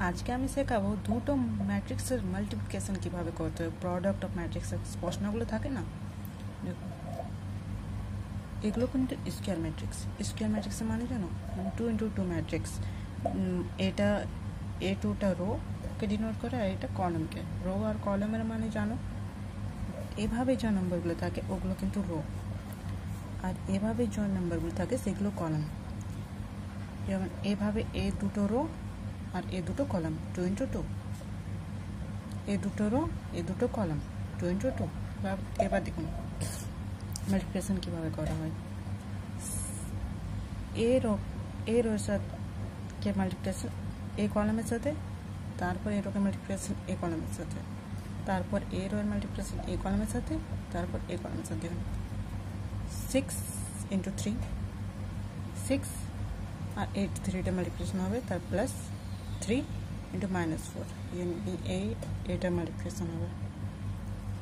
আজকে আমি শেখাবো দুটো ম্যাট্রিক্সের মাল্টিপ্লিকেশন কিভাবে করতে হয়। প্রোডাক্ট অফ ম্যাট্রিক্সের প্রশ্নগুলো থাকে না, দেখুন এগুলো কিন্তু স্কোয়ার ম্যাট্রিক্সের মানে জানো, 2x2 ম্যাট্রিক্স। এটা A2টা রোকে ডিনোট করে আর এটা কলামকে। রো আর কলামের মানে জানো, এভাবে যে নম্বরগুলো থাকে ওগুলো কিন্তু রো, আর এভাবে যে নম্বরগুলো থাকে সেগুলো কলাম। যেমন এভাবে এ দুটো রো আর এ দুটো কলাম, 2x2। এ দুটো রো এ দুটো কলাম, 2x2। এবার দেখুন মাল্টিপ্লিকেশন কীভাবে করা হয়। এ রোর সাথে মাল্টিপ্লিকেশন এ কলামের সাথে, তারপর এ রোকে মাল্টিপ্লিকেশন এ কলামের সাথে, তারপর এ রোয়ের মাল্টিপ্লিকেশন এ কলামের সাথে, তারপর এ কলামের সাথে। দেখুন 6x3, 6 আর 8 3টা মাল্টিপ্লিকেশন হবে, তার প্লাস 3 × -4 এটা মাল্টিপ্লিকেশন হবে।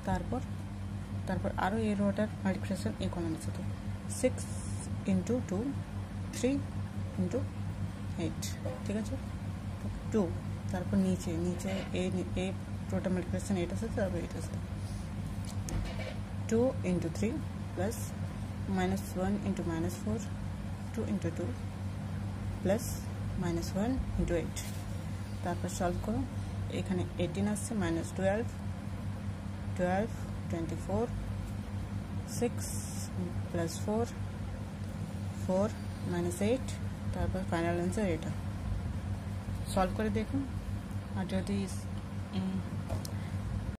তারপর আরও এ রোটার মাল্টিপ্লিকেশন এ কলামের সাথে, 6 × 2 3 × 8, ঠিক আছে 2। তারপর নিচে এ রোটার মাল্টিপ্লিকেশন এটার সাথে, তারপর এটার সাথে 2 × 3 প্লাস -1 × -4, 2 × 2 প্লাস -1 × 8। তারপর সলভ করো, এখানে 18 আসছে, -12 12 24 6 প্লাস 4 4 -8, তারপর ফাইনাল অ্যান্সার এটা। সলভ করে দেখুন, আর যদি